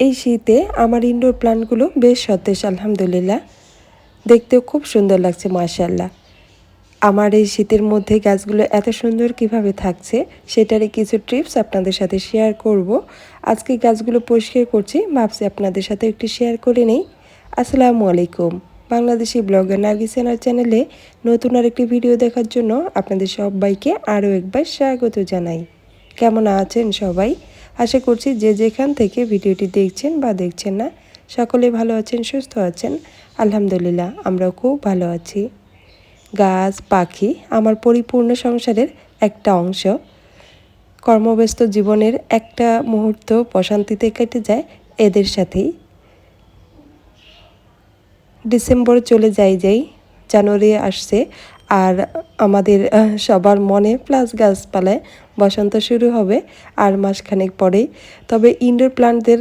এই শীতে আমার ইনডোর প্ল্যান্টগুলো বেশ সতেজ, আলহামদুলিল্লাহ। দেখতেও খুব সুন্দর লাগছে, মাশাআল্লাহ। আমার এই শীতের মধ্যে গাছগুলো এত সুন্দর কিভাবে থাকছে সেটারই কিছু টিপস আপনাদের সাথে শেয়ার করব। আজকে গাছগুলো পরিষ্কার করছি, ভাবছি আপনাদের সাথে একটু শেয়ার করে নেই। আসসালামু আলাইকুম। বাংলাদেশি ব্লগার নার্গিসানার চ্যানেলে নতুন আরেকটি ভিডিও দেখার জন্য আপনাদের সবাইকে আরও একবার স্বাগত জানাই। কেমন আছেন সবাই? আশা করছি যে যেখান থেকে ভিডিওটি দেখছেন বা দেখছেন না, সকলে ভালো আছেন, সুস্থ আছেন। আলহামদুলিল্লাহ, আমরাও খুব ভালো আছি। গাছ পাখি আমার পরিপূর্ণ সংসারের একটা অংশ। কর্মব্যস্ত জীবনের একটা মুহূর্ত প্রশান্তিতে কেটে যায় এদের সাথেই। ডিসেম্বর চলে যাই, জানুয়ারি আসছে, আর আমাদের সবার মনে প্লাস গাছপালায় বসন্ত শুরু হবে আর মাসখানেক পরেই। তবে ইনডোর প্ল্যান্টদের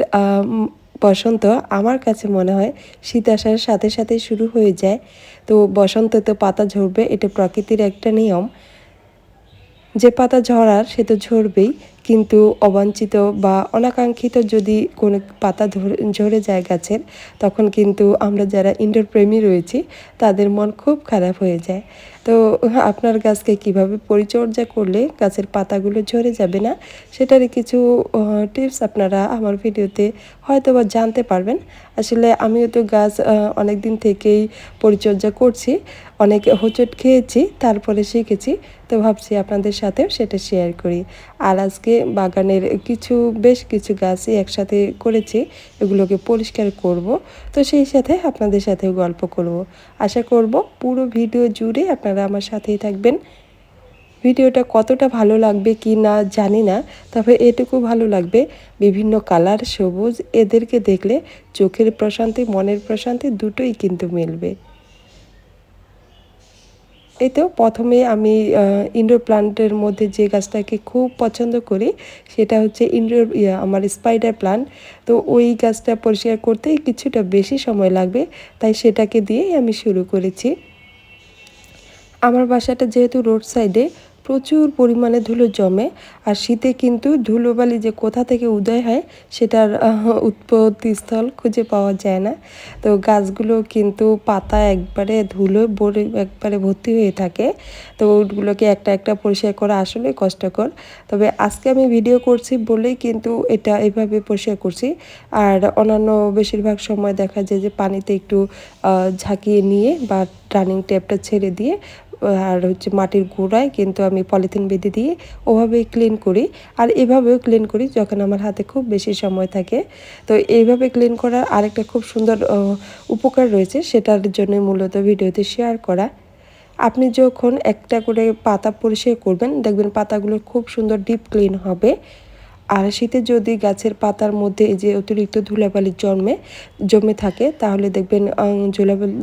বসন্ত আমার কাছে মনে হয় শীত আসার সাথে সাথে শুরু হয়ে যায়। তো বসন্তে পাতা ঝরবে, এটা প্রকৃতির একটা নিয়ম। যে পাতা ঝরার সে তো ঝরবেই, কিন্তু অবাঞ্ছিত বা অনাকাঙ্ক্ষিত যদি কোনো পাতা ঝরে যায় গাছের, তখন কিন্তু আমরা যারা ইনডোর প্রেমী রয়েছি তাদের মন খুব খারাপ হয়ে যায়। তো আপনার গাছকে কিভাবে পরিচর্যা করলে গাছের পাতাগুলো ঝরে যাবে না, সেটারই কিছু টিপস আপনারা আমার ভিডিওতে হয়তো বা জানতে পারবেন। আসলে আমিও তো গাছ অনেক দিন থেকেই পরিচর্যা করছি, অনেক হোঁচট খেয়েছি, তারপরে শিখেছি। তো ভাবছি আপনাদের সাথেও সেটা শেয়ার করি। আর আজকে বাগানের বেশ কিছু গাছই একসাথে করেছি, এগুলোকে পরিষ্কার করব। তো সেই সাথে আপনাদের সাথেও গল্প করব। আশা করব পুরো ভিডিও জুড়ে আপনারা আমার সাথেই থাকবেন। ভিডিওটা কতটা ভালো লাগবে কি না জানি না, তবে এটুকু ভালো লাগবে, বিভিন্ন কালার সবুজ, এদেরকে দেখলে চোখের প্রশান্তি মনের প্রশান্তি দুটোই কিন্তু মিলবে। এই তো প্রথমে আমি ইনডোর প্লান্টের মধ্যে যে গাছটাকে খুব পছন্দ করি সেটা হচ্ছে আমার স্পাইডার প্লান্ট। তো ওই গাছটা পরিষ্কার করতেই কিছুটা বেশি সময় লাগবে, তাই সেটাকে দিয়েই আমি শুরু করেছি। আমার বাসাটা যেহেতু রোড সাইডে, প্রচুর পরিমাণে ধুলো জমে, আর শীতে কিন্তু ধুলোবালি যে কোথা থেকে উদয় হয় সেটার উৎপত্তিস্থল খুঁজে পাওয়া যায় না। তো গাছগুলো কিন্তু পাতা একবারে ধুলো একবারে ভর্তি হয়ে থাকে। তো ওগুলোকে একটা একটা পরিষ্কার করা আসলে কষ্টকর। তবে আজকে আমি ভিডিও করছি বলেই কিন্তু এটা এভাবে পরিষ্কার করছি। আর অন্যান্য বেশিরভাগ সময় দেখা যায় যে পানিতে একটু ঝাঁকিয়ে নিয়ে বা রানিং ট্যাপটা ছেড়ে দিয়ে আর হচ্ছে মাটির গোড়ায় কিন্তু আমি পলিথিন বেঁধে দিয়ে ওভাবেই ক্লিন করি। আর এভাবেও ক্লিন করি যখন আমার হাতে খুব বেশি সময় থাকে। তো এইভাবে ক্লিন করার আরেকটা খুব সুন্দর উপকার রয়েছে, সেটার জন্য মূলত ভিডিওতে শেয়ার করা। আপনি যখন একটা করে পাতা পরিষ্কার করবেন, দেখবেন পাতাগুলো খুব সুন্দর ডিপ ক্লিন হবে। আর শীতে যদি গাছের পাতার মধ্যে এই যে অতিরিক্ত জমে থাকে, তাহলে দেখবেন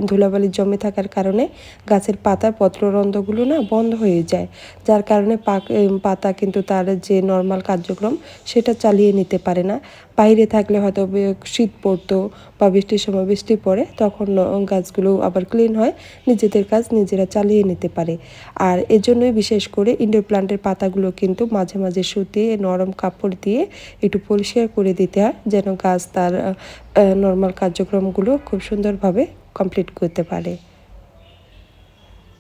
ধুলাবালি জমে থাকার কারণে গাছের পাতার পত্ররন্ধ্রগুলো না বন্ধ হয়ে যায়, যার কারণে পাতা কিন্তু তার যে নর্মাল কার্যক্রম সেটা চালিয়ে নিতে পারে না। বাইরে থাকলে হয়তো শীত পড়তো বা বৃষ্টির সময় বৃষ্টি পড়ে, তখন গাছগুলো আবার ক্লিন হয়, নিজেদের কাজ নিজেরা চালিয়ে নিতে পারে। আর এজন্যই বিশেষ করে ইনডোর প্লান্টের পাতাগুলো কিন্তু মাঝে মাঝে শুকিয়ে নরম কাপড় দিয়ে একটু পরিষ্কার করে দিতে হয়, যেন গাছ তার নর্মাল কার্যক্রমগুলো খুব সুন্দরভাবে কমপ্লিট করতে পারে।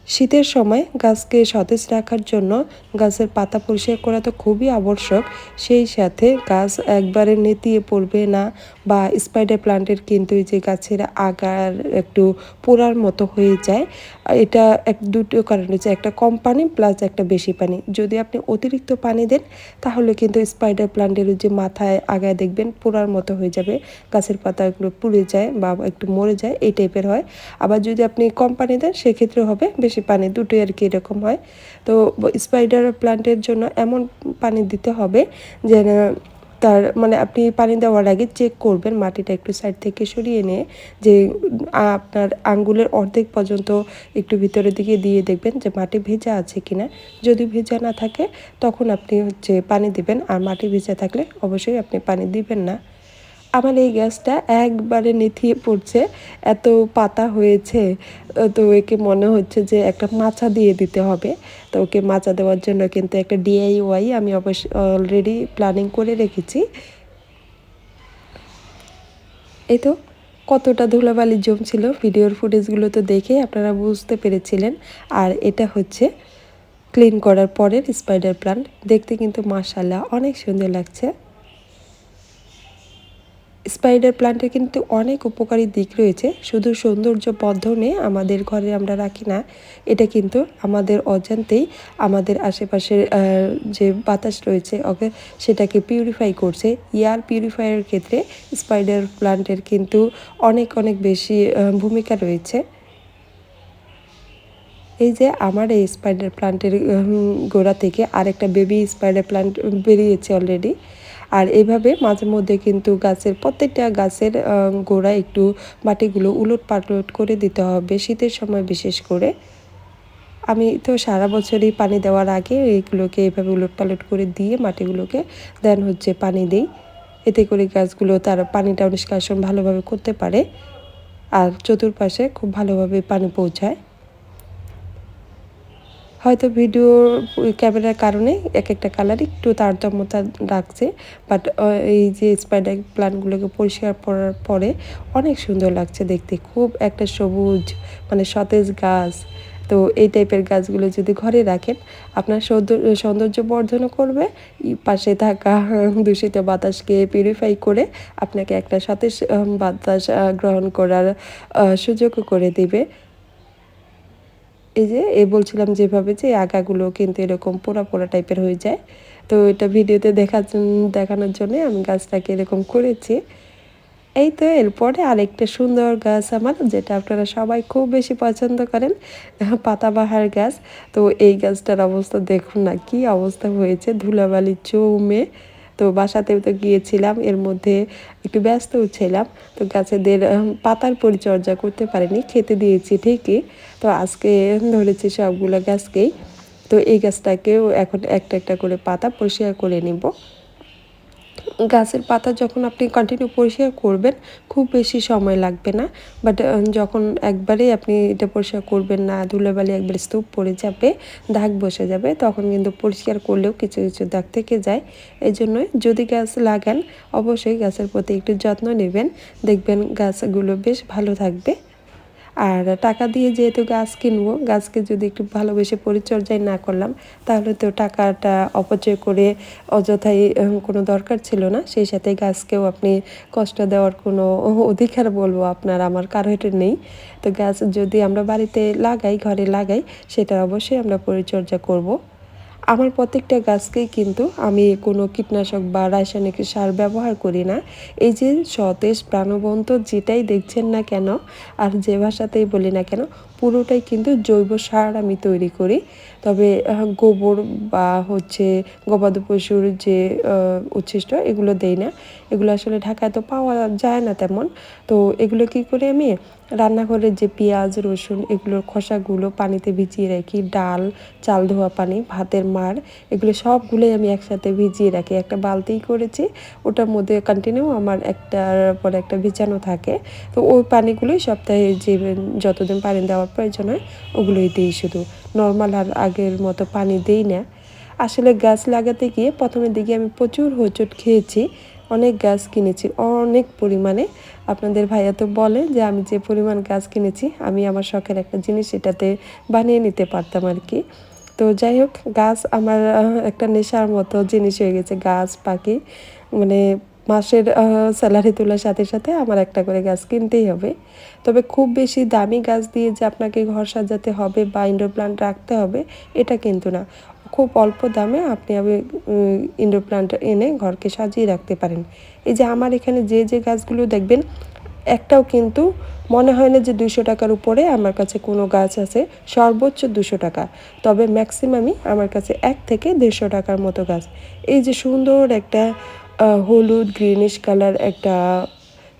শীতের সময় গাছকে সতেজ রাখার জন্য গাছের পাতা পরিষ্কার করা তো খুবই আবশ্যক। সেই সাথে গাছ একবারে নেতিয়ে পড়বে না, বা স্পাইডার প্লান্টের কিন্তু এই যে গাছের আগার একটু পোড়ার মতো হয়ে যায়। এটা দুটো কারণ হচ্ছে, একটা কম পানি প্লাস একটা বেশি পানি। যদি আপনি অতিরিক্ত পানি দেন তাহলে কিন্তু স্পাইডার প্লান্টের যে মাথায় আগায় দেখবেন পোড়ার মতো হয়ে যাবে, গাছের পাতাগুলো পুড়ে যায় বা একটু মরে যায়, এই টাইপের হয়। আবার যদি আপনি কম পানি দেন সেক্ষেত্রে হবে বেশি পানি, দুটোই আর কি এরকম হয়। তো স্পাইডার প্লান্টের জন্য এমন পানি দিতে হবে যেন তার মানে আপনি পানি দেওয়ার আগে চেক করবেন, মাটিটা একটু সাইড থেকে সরিয়ে নিয়ে যে আপনার আঙ্গুলের অর্ধেক পর্যন্ত একটু ভিতরের দিকে দিয়ে দেখবেন যে মাটি ভেজা আছে কিনা। যদি ভেজা না থাকে তখন আপনি হচ্ছে পানি দিবেন, আর মাটি ভেজা থাকলে অবশ্যই আপনি পানি দিবেন না। আমার এই গাছটা একবারে নেতিয়ে পড়ছে, এত পাতা হয়েছে। তো একে মনে হচ্ছে যে একটা মাচা দিয়ে দিতে হবে। তো ওকে মাচা দেওয়ার জন্য কিন্তু একটা DIY আমি অলরেডি প্ল্যানিং করে রেখেছি। এই তো কতটা ধুলাবালি জমছিল, ভিডিওর ফুটেজগুলো তো দেখে আপনারা বুঝতে পেরেছিলেন। আর এটা হচ্ছে ক্লিন করার পরের স্পাইডার প্লান্ট। দেখতে কিন্তু মাশাআল্লাহ অনেক সুন্দর লাগছে। স্পাইডার প্লান্টের কিন্তু অনেক উপকারী দিক রয়েছে, শুধু সৌন্দর্য বর্ধনে আমাদের ঘরে আমরা রাখি না, এটা কিন্তু আমাদের অজান্তেই আমাদের আশেপাশের যে বাতাস রয়েছে ওকে সেটাকে পিউরিফাই করছে। এয়ার পিউরিফায়ারের ক্ষেত্রে স্পাইডার প্লান্টের কিন্তু অনেক অনেক বেশি ভূমিকা রয়েছে। এই যে আমার এই স্পাইডার প্লান্টের গোড়া থেকে আরেকটা বেবি স্পাইডার প্লান্ট বেরিয়েছে অলরেডি। আর এইভাবে মাঝে মধ্যে কিন্তু গাছের প্রত্যেকটা গাছের গোড়া একটু মাটিগুলো উলট পালট করে দিতে হবে, শীতের সময় বিশেষ করে। আমি তো সারা বছরই পানি দেওয়ার আগে এইগুলোকে এইভাবে উলট পালট করে দিয়ে মাটিগুলোকে দেন হচ্ছে পানি দিই, এতে করে গাছগুলো তার পানিটা নিষ্কাশন ভালোভাবে করতে পারে আর চতুর্পাশে খুব ভালোভাবে পানি পৌঁছায়। হয়তো ভিডিও ক্যামেরার কারণে এক একটা কালার একটু তারতম্যতা রাখছে, বাট এই যে স্পাইডার প্লান্টগুলোকে পরিষ্কার করার পরে অনেক সুন্দর লাগছে দেখতে, খুব একটা সবুজ মানে সতেজ গাছ। তো এই টাইপের গাছগুলো যদি ঘরে রাখেন আপনার সৌন্দর্য বর্ধনও করবে, পাশে থাকা দূষিত বাতাসকে পিউরিফাই করে আপনাকে একটা সতেজ বাতাস গ্রহণ করার সুযোগও করে দিবে। এই যে বলছিলাম যেভাবে যে আগাগুলো কিন্তু এরকম পোড়া পোড়া টাইপের হয়ে যায়, তো এটা ভিডিওতে দেখানোর জন্য আমি গাছটাকে এরকম করেছি। এই তো এরপরে আরেকটা সুন্দর গাছ আমার, যেটা আপনারা সবাই খুব বেশি পছন্দ করেন, পাতাবাহার গাছ। তো এই গাছটার অবস্থা দেখুন না, কি অবস্থা হয়েছে, ধুলাবালি জমে। তো বাসাতেও তো গিয়েছিলাম, এর মধ্যে একটু ব্যস্তও ছিলাম, তো গাছেদের পাতার পরিচর্যা করতে পারিনি, খেতে দিয়েছি ঠিকই। তো আজকে ধরেছি সবগুলো গাছকেই। তো এই গাছটাকেও এখন একটা একটা করে পাতা পরিষ্কার করে নিব। গাছের পাতা যখন আপনি কন্টিনিউ পরিষ্কার করবেন খুব বেশি সময় লাগবে না, বাট যখন একবারেই আপনি এটা পরিষ্কার করবেন না, ধুলোবালি একবারে স্তূপ পড়ে যাবে, দাগ বসে যাবে, তখন কিন্তু পরিষ্কার করলেও কিছু কিছু দাগ থেকে যায়। এই জন্যই যদি গাছ লাগান অবশ্যই গাছের প্রতি একটু যত্ন নেবেন, দেখবেন গাছগুলো বেশ ভালো থাকবে। আর টাকা দিয়ে যেহেতু গাছ কিনবো, গাছকে যদি একটু ভালোবেসে পরিচর্যায় না করলাম তাহলে তো টাকাটা অপচয় করে অযথাই কোনো দরকার ছিল না। সেই সাথে গাছকেও আপনি কষ্ট দেওয়ার কোনো অধিকার বলবো আপনার আমার কারো এটা নেই। তো গাছ যদি আমরা বাড়িতে লাগাই, ঘরে লাগাই, সেটা অবশ্যই আমরা পরিচর্যা করব। আমার প্রত্যেকটা গাছকেই কিন্তু আমি কোনো কীটনাশক বা রাসায়নিক সার ব্যবহার করি না। এই যে সতেজ প্রাণবন্ত যেটাই দেখছেন না কেন আর যে ভাষাতেই বলি না কেন, পুরোটাই কিন্তু জৈব সার আমি তৈরি করি। তবে গোবর বা হচ্ছে গবাদি পশুর যে উচ্ছিষ্ট এগুলো দেই না, এগুলো আসলে ঢাকায় তো পাওয়া যায় না তেমন। তো এগুলো কি করি আমি, রান্নাঘরের যে পেঁয়াজ রসুন এগুলোর খোসাগুলো পানিতে ভিজিয়ে রাখি, ডাল, চাল ধোয়া পানি, ভাতের মাড়, এগুলো সবগুলোই আমি একসাথে ভিজিয়ে রাখি, একটা বালতিই করেছি, ওটার মধ্যে কন্টিনিউ আমার একটার পর একটা ভিজানো থাকে। তো ওই পানিগুলোই সপ্তাহে যে যতদিন পানি দেওয়ার প্রয়োজন হয় ওগুলোই দিই, শুধু নর্মাল আর আগের মতো পানি দিই না। আসলে গাছ লাগাতে গিয়ে প্রথমের দিকে আমি প্রচুর হোঁচট খেয়েছি, অনেক গাছ কিনেছি অনেক পরিমাণে। আপনাদের ভাইয়া তো বলে যে আমি যে পরিমাণ গাছ কিনেছি আমি আমার শখের একটা জিনিস এটাতে বানিয়ে নিতে পারতাম আর কি। তো যাই হোক, গাছ আমার একটা নেশার মতো জিনিস হয়ে গেছে, গাছ পাখি মানে মাসের স্যালারি তোলার সাথে সাথে আমার একটা করে গাছ কিনতেই হবে। তবে খুব বেশি দামি গাছ দিয়ে যে আপনাকে ঘর সাজাতে হবে বা ইনডোর প্ল্যান্ট রাখতে হবে এটা কিন্তু না, খুব অল্প দামে আপনি ইনডোর প্ল্যান্ট এনে ঘরকে সাজিয়ে রাখতে পারেন। এই যে আমার এখানে যে যে গাছগুলো দেখবেন একটাও কিন্তু মনে হয় না যে 200 টাকার উপরে আমার কাছে কোনো গাছ আছে, সর্বোচ্চ 200 টাকা। তবে ম্যাক্সিমামই আমার কাছে 1 থেকে 150 টাকার মতো গাছ। এই যে সুন্দর একটা হলুদ গ্রিনিশ কালার একটা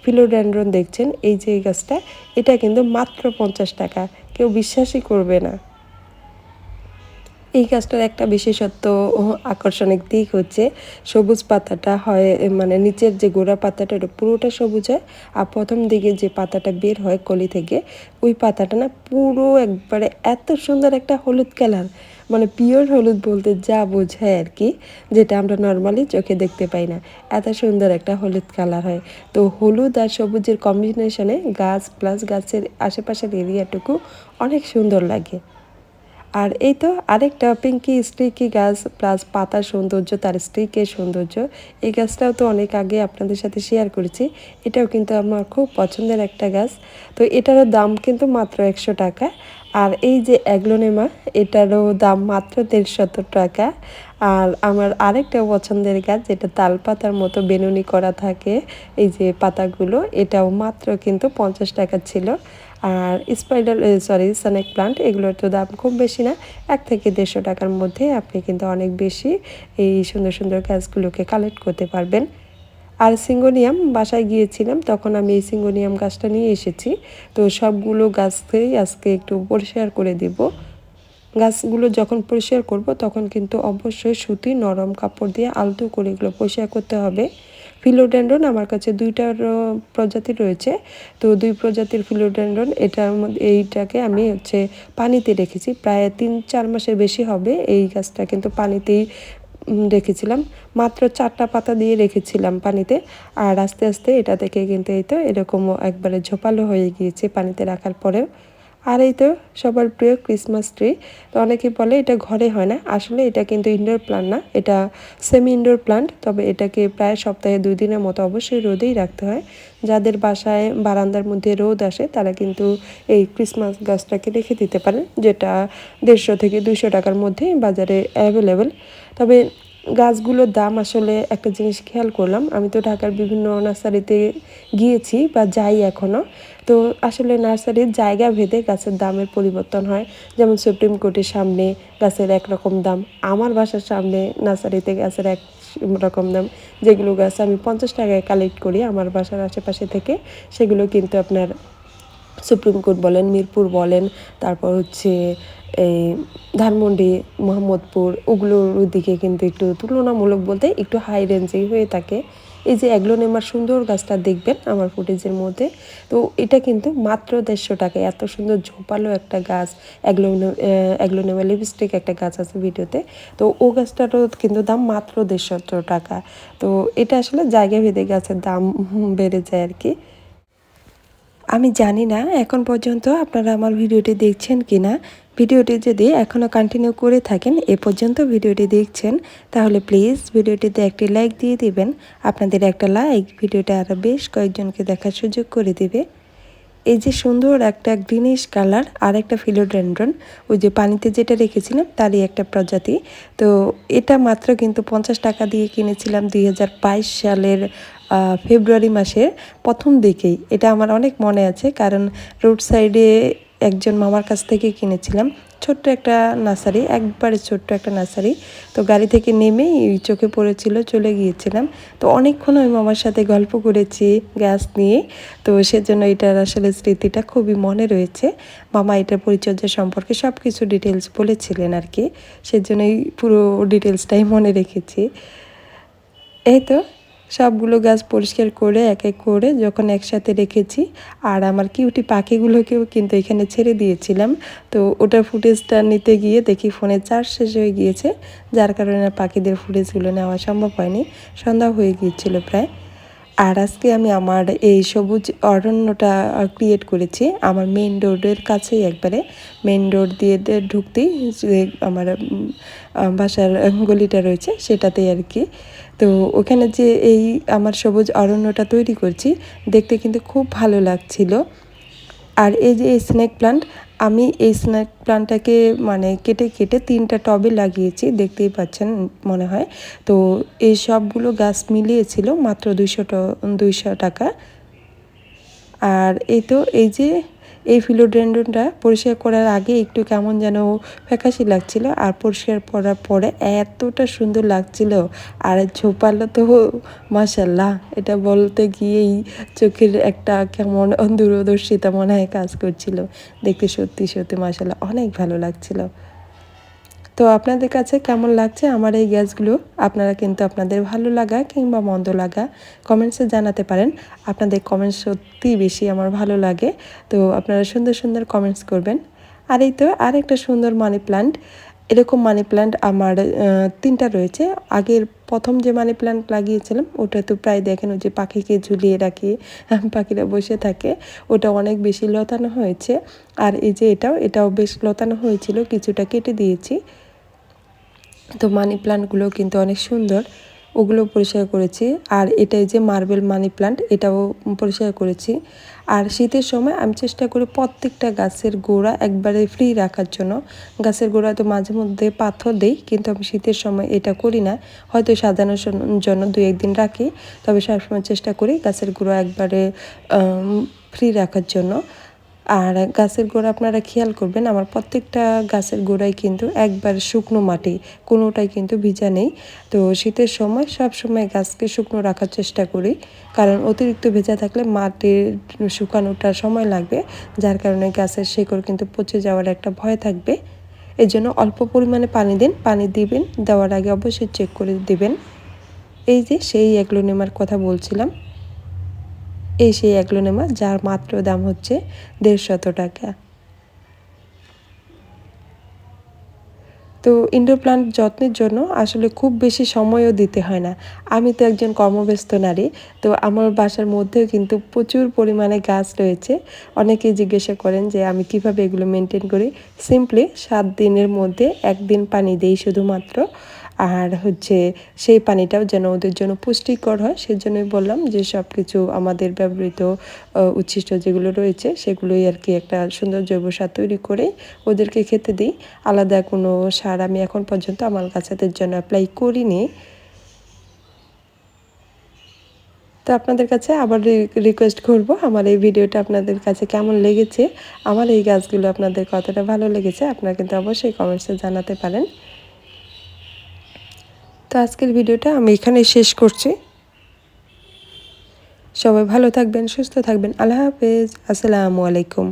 ফিলোডেন্ড্রন দেখছেন, এই যে এই গাছটা, এটা কিন্তু মাত্র 50 টাকা, কেউ বিশ্বাসই করবে না। এই গাছটার একটা বিশেষত্ব ও আকর্ষণিক দিক হচ্ছে সবুজ পাতাটা হয়, মানে নিচের যে গোড়া পাতাটা ওটা পুরোটা সবুজ হয়, আর প্রথম দিকে যে পাতাটা বের হয় কলি থেকে ওই পাতাটা না পুরো একবারে এত সুন্দর একটা হলুদ কালার, মানে পিওর হলুদ বলতে যা বোঝায় আর কি, যেটা আমরা নর্মালি চোখে দেখতে পাই না, এত সুন্দর একটা হলুদ কালার হয়। তো হলুদ আর সবুজের কম্বিনেশনে গাছ প্লাস গাছের আশেপাশের এরিয়াটুকু অনেক সুন্দর লাগে। আর এই তো আরেকটা পিঙ্কি স্টিকি গাছ প্লাস পাতার সৌন্দর্য, তার স্টিকের সৌন্দর্য, এই গাছটাও তো অনেক আগে আপনাদের সাথে শেয়ার করেছি। এটাও কিন্তু আমার খুব পছন্দের একটা গাছ। তো এটারও দাম কিন্তু মাত্র 100 টাকা। আর এই যে অ্যাগ্লোনেমা, এটারও দাম মাত্র 150 টাকা। আর আমার আরেকটা পছন্দের গাছ, যেটা তাল পাতার মতো বেনুনি করা থাকে, এই যে পাতাগুলো, এটাও মাত্র কিন্তু 50 টাকা ছিল। আর স্নেক প্লান্ট, এগুলোর তো দাম খুব বেশি না, 1 থেকে 150 টাকার মধ্যে আপনি কিন্তু অনেক বেশি এই সুন্দর সুন্দর গাছগুলোকে কালেক্ট করতে পারবেন। আর সিঙ্গোনিয়াম, বাসায় গিয়েছিলাম তখন আমি এই সিঙ্গোনিয়াম গাছটা নিয়ে এসেছি। তো সবগুলো গাছকেই আজকে একটু পরিষ্কার করে দিব। গাছগুলো যখন পরিষ্কার করব তখন কিন্তু অবশ্যই সুতি নরম কাপড় দিয়ে আলতো করে এগুলো পরিষ্কার করতে হবে। ফিলোডেন্ড্রন আমার কাছে 2টার প্রজাতি রয়েছে। তো 2 প্রজাতির ফিলোডেন্ড্রন, এটার মধ্যে এইটাকে আমি পানিতে রেখেছি প্রায় 3-4 মাসের বেশি হবে। এই গাছটা কিন্তু পানিতেই রেখেছিলাম, মাত্র 4টা পাতা দিয়ে রেখেছিলাম পানিতে। আর আস্তে আস্তে এটা থেকে কিন্তু এই তো এরকমও একবারে ঝোপালো হয়ে গিয়েছে পানিতে রাখার পরেও। আর এই তো সবার প্রিয় ক্রিসমাস ট্রি। তো অনেকে বলে এটা ঘরে হয় না, আসলে এটা কিন্তু ইনডোর প্ল্যান্ট না, এটা সেমি ইনডোর প্ল্যান্ট। তবে এটাকে প্রায় সপ্তাহে 2 দিনের মতো অবশ্যই রোদেই রাখতে হয়। যাদের বাসায় বারান্দার মধ্যে রোদ আসে তারা কিন্তু এই ক্রিসমাস গাছটাকে রেখে দিতে পারেন, যেটা 150 থেকে 200 টাকার মধ্যে বাজারে অ্যাভেলেবেল। তবে গাছগুলোর দাম, আসলে একটা জিনিস খেয়াল করলাম, আমি তো ঢাকার বিভিন্ন নার্সারিতে গিয়েছি বা যাই এখনও। তো আসলে নার্সারির জায়গা ভেদে গাছের দামের পরিবর্তন হয়। যেমন সুপ্রিম কোর্টের সামনে গাছের একরকম দাম, আমার বাসার সামনে নার্সারিতে গাছের এক রকম দাম। যেগুলো গাছ আমি 50 টাকায় কালেক্ট করি আমার বাসার আশেপাশে থেকে, সেগুলো কিন্তু আপনার সুপ্রিম কোর্ট বলেন, মিরপুর বলেন, তারপর এই ধানমন্ডি, মোহাম্মদপুর, ওগুলোর দিকে কিন্তু একটু তুলনামূলক বলতে একটু হাই রেঞ্জেই হয়ে থাকে। এই যে অ্যাগ্লোনেমার সুন্দর গাছটা দেখবেন আমার ফুটেজের মধ্যে, তো এটা কিন্তু মাত্র 150 টাকায়, এত সুন্দর ঝোপালো একটা গাছ। অ্যাগ্লোনেমা লিপস্টিক একটা গাছ আছে ভিডিওতে, তো ও গাছটারও কিন্তু দাম মাত্র 150 টাকা। তো এটা আসলে জায়গা ভেদে গাছের দাম বেড়ে যায় আর কি। আমি জানি না এখন পর্যন্ত আপনারা আমার ভিডিওটি দেখছেন কি না। ভিডিওটি যদি এখনও কন্টিনিউ করে থাকেন, এ পর্যন্ত ভিডিওটি দেখছেন, তাহলে প্লিজ ভিডিওটিতে একটি লাইক দিয়ে দিবেন। আপনাদের একটা লাইক ভিডিওটা আরও বেশ কয়েকজনকে দেখার সুযোগ করে দেবে। এই যে সুন্দর একটা গ্রিনিশ কালার আর একটা ফিলোডেন্ড্রন, ওই যে পানিতে যেটা রেখেছিলাম তারই একটা প্রজাতি। তো এটা মাত্র কিন্তু 50 টাকা দিয়ে কিনেছিলাম 2022 সালের ফেব্রুয়ারি মাসের প্রথম দিকেই। এটা আমার অনেক মনে আছে, কারণ রোড সাইডে একজন মামার কাছ থেকে কিনেছিলাম। ছোট্ট একটা নার্সারি, একবারে ছোট্ট একটা নার্সারি। তো গাড়ি থেকে নেমেই চোখে পড়েছিল, চলে গিয়েছিলাম। তো অনেকক্ষণ ওই মামার সাথে গল্প করেছি গাছ নিয়ে। তো সেজন্য এটার আসলে স্মৃতিটা খুবই মনে রয়েছে। মামা এটার পরিচর্যা সম্পর্কে সব কিছু ডিটেলস বলেছিলেন আর কি, সেজন্যই পুরো ডিটেলসটাই মনে রেখেছি। এই তো সবগুলো গাছ পরিষ্কার করে এক এক করে যখন একসাথে রেখেছি, আর আমার কিউটি পাখিগুলোকেও কিন্তু এখানে ছেড়ে দিয়েছিলাম। তো ওটার ফুটেজটা নিতে গিয়ে দেখি ফোনে চার্জ শেষ হয়ে গিয়েছে, যার কারণে পাখিদের ফুটেজগুলো নেওয়া সম্ভব হয়নি। সন্ধ্যা হয়ে গিয়েছিল প্রায়। আর আজকে আমি আমার এই সবুজ অরণ্যটা ক্রিয়েট করেছি আমার মেইন রোডের কাছেই, একবারে মেইন রোড দিয়ে ঢুকতেই যে আমার বাসার গলিটা রয়েছে সেটাতেই আর কি। তো ওখানে যে এই আমার সবুজ অরণ্যটা তৈরি করছি, দেখতে কিন্তু খুব ভালো লাগছিল। আর এই যে এই স্নেক প্লান্ট, আমি এই স্নেক প্লান্টটাকে মানে কেটে কেটে 3টা টবে লাগিয়েছি, দেখতেই পাচ্ছেন মনে হয়। তো এই সবগুলো গাছ মিলিয়েছিল মাত্র 200 টাকা। আর এই তো এই যে এই ফিলোডেন্ড্রনটা পরিষ্কার করার আগে একটু কেমন যেন ফ্যাকাশে লাগছিল, আর পরিষ্কার করার পরে এতটা সুন্দর লাগছিল। আর ঝোপালো তো মাশাল্লাহ, এটা বলতে গিয়েই চোখের একটা কেমন দূরদর্শিতা মনে হয় কাজ করছিল। দেখতে সত্যি সত্যি মাশাল্লাহ অনেক ভালো লাগছিল। তো আপনাদের কাছে কেমন লাগছে আমার এই গাছগুলো, আপনারা কিন্তু আপনাদের ভালো লাগা কিংবা মন্দ লাগা কমেন্টসে জানাতে পারেন। আপনাদের কমেন্টস সত্যি বেশি আমার ভালো লাগে, তো আপনারা সুন্দর সুন্দর কমেন্টস করবেন। আর এই তো আরেকটা সুন্দর মানি প্ল্যান্ট, এরকম মানি প্ল্যান্ট আমার 3টা রয়েছে। আগের প্রথম যে মানি প্ল্যান্ট লাগিয়েছিলাম ওটা তো প্রায় দেখেন ওই যে পাখিকে ঝুলিয়ে রাখি, পাখিরা বসে থাকে, ওটা অনেক বেশি লতানো হয়েছে। আর এই যে এটাও বেশ লতানো হয়েছিল, কিছুটা কেটে দিয়েছি। তো মানি প্ল্যান্টগুলো কিন্তু অনেক সুন্দর, ওগুলো পরিষ্কার করেছি। আর এটাই যে মার্বেল মানি প্ল্যান্ট, এটাও পরিষ্কার করেছি। আর শীতের সময় আমি চেষ্টা করি প্রত্যেকটা গাছের গোড়া একবারে ফ্রি রাখার জন্য। গাছের গোড়া তো মাঝে মধ্যে পাথর দেই, কিন্তু আমি শীতের সময় এটা করি না, হয়তো সাজানোর জন্য 2-1 দিন রাখি। তবে সবসময় চেষ্টা করি গাছের গোড়া একবারে ফ্রি রাখার জন্য। আর গাছের গোড়া আপনারা খেয়াল করবেন, আমার প্রত্যেকটা গাছের গোড়ায় কিন্তু একবার শুকনো মাটি, কোনোটাই কিন্তু ভিজা নেই। তো শীতের সময় সব সময় গাছকে শুকনো রাখার চেষ্টা করি, কারণ অতিরিক্ত ভেজা থাকলে মাটির শুকানোটা সময় লাগবে, যার কারণে গাছের শিকড় কিন্তু পচে যাওয়ার একটা ভয় থাকবে। এর জন্য অল্প পরিমাণে পানি দিন, পানি দিবেন, দেওয়ার আগে অবশ্যই চেক করে দিবেন। এই যে সেই অ্যাগ্লোনিমার কথা বলছিলাম, এই সেই অ্যাগ্লোনিমা, যার মাত্র দাম হচ্ছে 150 টাকা। তো ইনডোর প্ল্যান্ট যত্নের জন্য আসলে খুব বেশি সময়ও দিতে হয় না। আমি তো একজন কর্মব্যস্ত নারী, তো আমার বাসার মধ্যেও কিন্তু প্রচুর পরিমাণে গাছ রয়েছে। অনেকেই জিজ্ঞাসা করেন যে আমি কিভাবে এগুলো মেনটেন করি। সিম্পলি 7 দিনের মধ্যে 1 দিন পানি দেই শুধুমাত্র। আর হচ্ছে সেই পানিটাও যেন ওদের জন্য পুষ্টিকর হয়, সেজন্যই বললাম যে সব কিছু আমাদের ব্যবহৃত উচ্ছিষ্ট যেগুলো রয়েছে সেগুলোই আর কি একটা সুন্দর জৈব সার তৈরি করে ওদেরকে খেতে দিই। আলাদা কোনো সার আমি এখন পর্যন্ত আমার গাছেদের জন্য অ্যাপ্লাই করিনি। তো আপনাদের কাছে আবার রিকোয়েস্ট করব, আমার এই ভিডিওটা আপনাদের কাছে কেমন লেগেছে, আমার এই গাছগুলো আপনাদের কতটা ভালো লেগেছে আপনারা কিন্তু অবশ্যই কমেন্টসে জানাতে পারেন। তো আজকের ভিডিওটা আমি এখানেই শেষ করছি। সবাই ভালো থাকবেন, সুস্থ থাকবেন। আল্লাহ হাফেজ, আসসালামু আলাইকুম।